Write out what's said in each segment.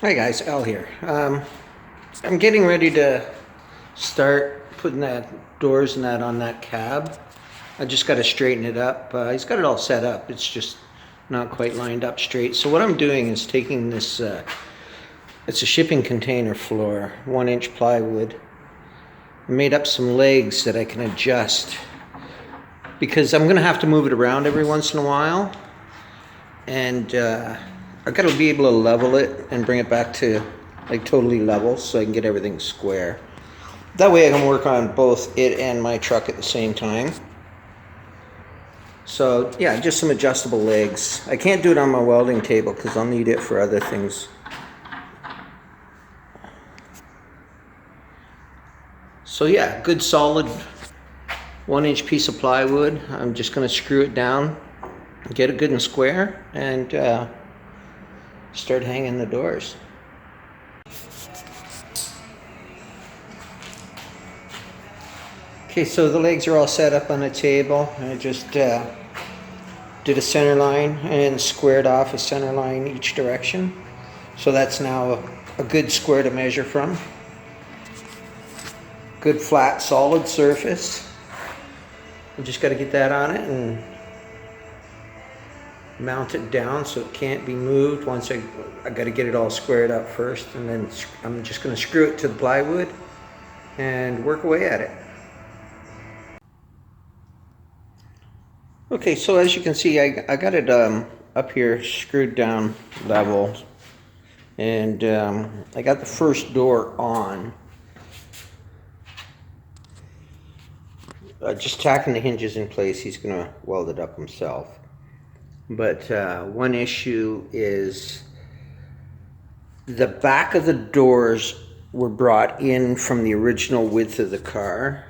Hi guys, Al here. I'm getting ready to start putting that doors and that on that cab. I just got to straighten it up. He's got it all set up. It's just not quite lined up straight. So what I'm doing is taking this, it's a shipping container floor, 1-inch plywood. I made up some legs that I can adjust because I'm going to have to move it around every once in a while. And I've got to be able to level it and bring it back to like totally level so I can get everything square. That way I can work on both it and my truck at the same time. So yeah, just some adjustable legs. I can't do it on my welding table because I'll need it for other things. So yeah, good solid 1-inch piece of plywood. I'm just going to screw it down, get it good and square, and start hanging the doors. Okay, so the legs are all set up on the table. I just did a center line and squared off a center line each direction. So that's now a good square to measure from. Good flat solid surface. I just got to get that on it and mount it down so it can't be moved. Once I got to get it all squared up first, and then I'm just going to screw it to the plywood and work away at it. Okay, so as you can see, I got it up here screwed down level, and I got the first door on. Just tacking the hinges in place. He's going to weld it up himself. But one issue is the back of the doors were brought in from the original width of the car.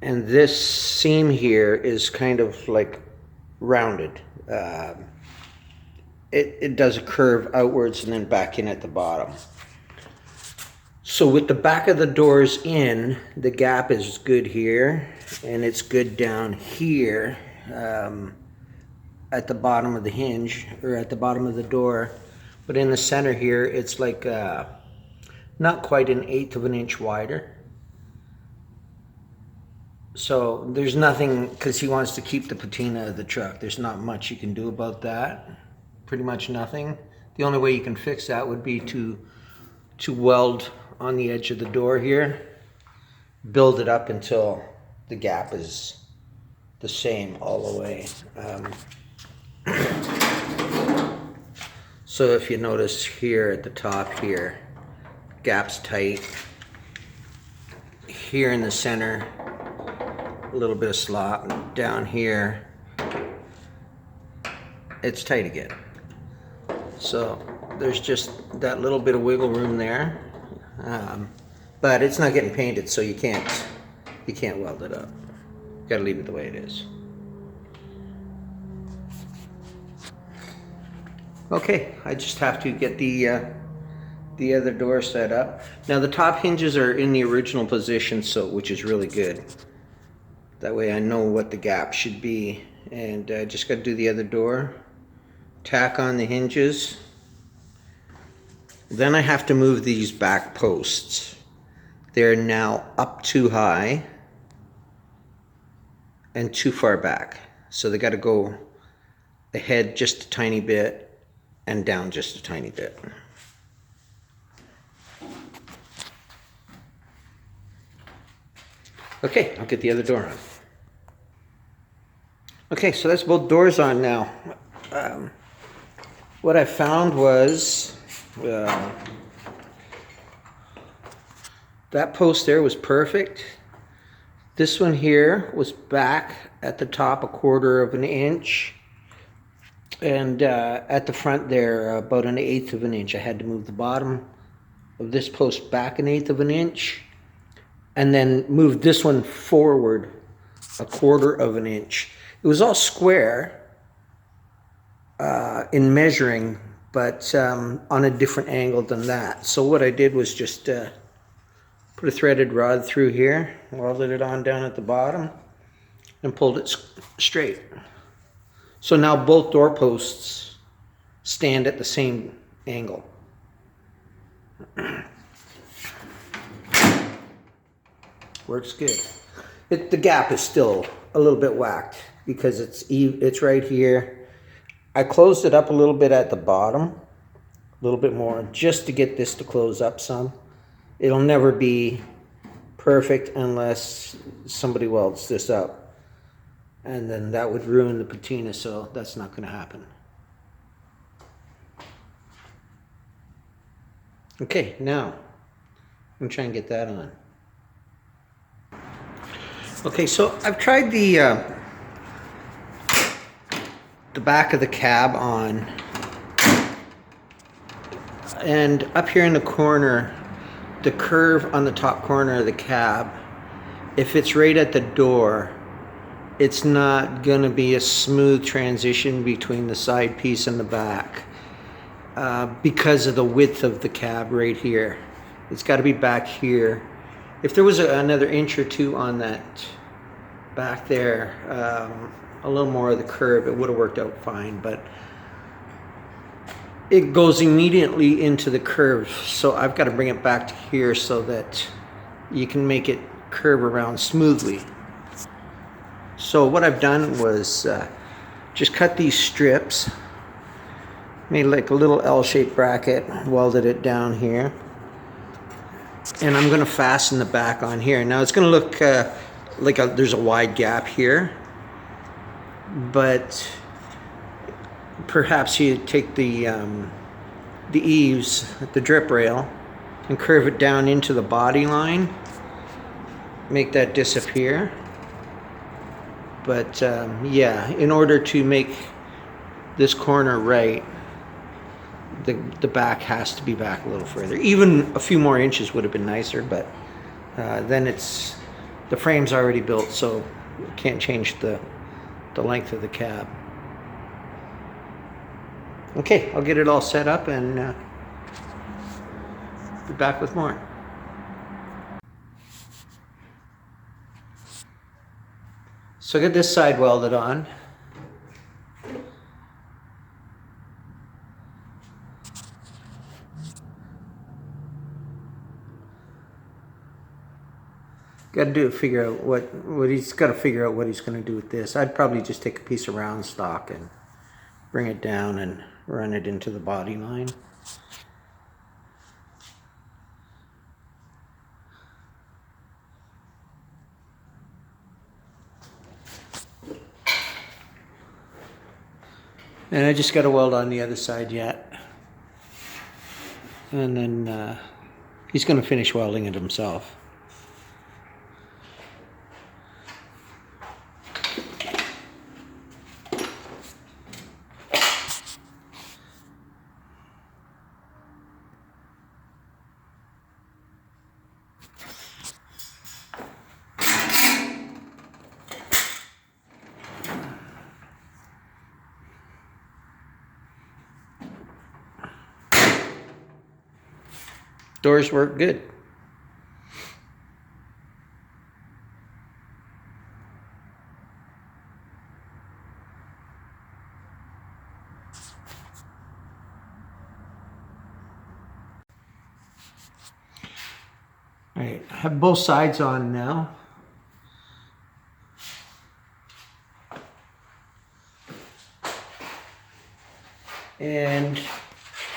And this seam here is kind of like rounded. It does a curve outwards and then back in at the bottom. So with the back of the doors in, the gap is good here, and it's good down here at the bottom of the hinge, or at the bottom of the door. But in the center here, it's like not quite 1/8 of an inch wider. So there's nothing, because he wants to keep the patina of the truck, there's not much you can do about that. Pretty much nothing. The only way you can fix that would be to weld on the edge of the door here, build it up until the gap is the same all the way. So if you notice here at the top here, gap's tight. Here in the center, a little bit of slop. Down here, it's tight again. So there's just that little bit of wiggle room there. But it's not getting painted, so you can't weld it up. You gotta leave it the way it is. Okay, I just have to get the other door set up. Now the top hinges are in the original position, so which is really good. That way I know what the gap should be, and I just got to do the other door. Tack on the hinges. Then I have to move these back posts. They're now up too high and too far back. So they got to go ahead just a tiny bit and down just a tiny bit. Okay, I'll get the other door on. Okay, so that's both doors on now. What I found was that post there was perfect. This one here was back at the top 1/4 of an inch, and at the front there about 1/8 of an inch. I had to move the bottom of this post back 1/8 of an inch, and then move this one forward 1/4 of an inch. It was all square in measuring, but on a different angle than that. So what I did was just put a threaded rod through here, welded it on down at the bottom, and pulled it straight. So now both door posts stand at the same angle. Works good. The gap is still a little bit whacked because it's right here. I closed it up a little bit at the bottom, a little bit more, just to get this to close up some. It'll never be perfect unless somebody welds this up, and then that would ruin the patina, so that's not going to happen. Okay, now I'm going to try and get that on. Okay, so I've tried the back of the cab on, and up here in the corner, the curve on the top corner of the cab, if it's right at the door, it's not going to be a smooth transition between the side piece and the back because of the width of the cab right here. It's got to be back here. If there was another inch or two on that back there, a little more of the curve, it would have worked out fine, but it goes immediately into the curve, so I've got to bring it back to here so that you can make it curve around smoothly. So what I've done was just cut these strips, made like a little L-shaped bracket, welded it down here, and I'm going to fasten the back on here. Now it's going to look like there's a wide gap here, but perhaps you take the eaves, the drip rail, and curve it down into the body line, make that disappear. But yeah, in order to make this corner right, the back has to be back a little further. Even a few more inches would have been nicer, but then the frame's already built, so you can't change the length of the cab. Okay, I'll get it all set up and be back with more. So I got this side welded on. Got to figure out what he's got to figure out what he's going to do with this. I'd probably just take a piece of round stock and bring it down and run it into the body line. And I just got to weld on the other side yet. And then he's going to finish welding it himself. Doors work good. All right, I have both sides on now. And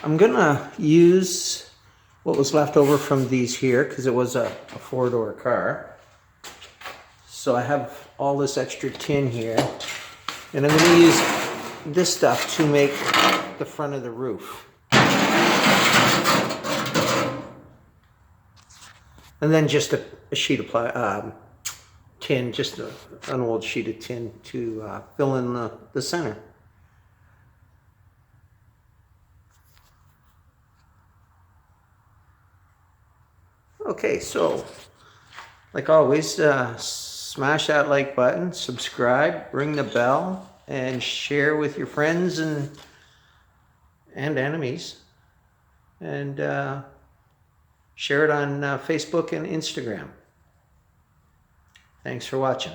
I'm gonna use what was left over from these here because it was a four-door car. So I have all this extra tin here, and I'm going to use this stuff to make the front of the roof. And then just a sheet of tin, just an old sheet of tin to fill in the center. Okay, so like always, smash that like button, subscribe, ring the bell, and share with your friends and enemies, and share it on Facebook and Instagram. Thanks for watching.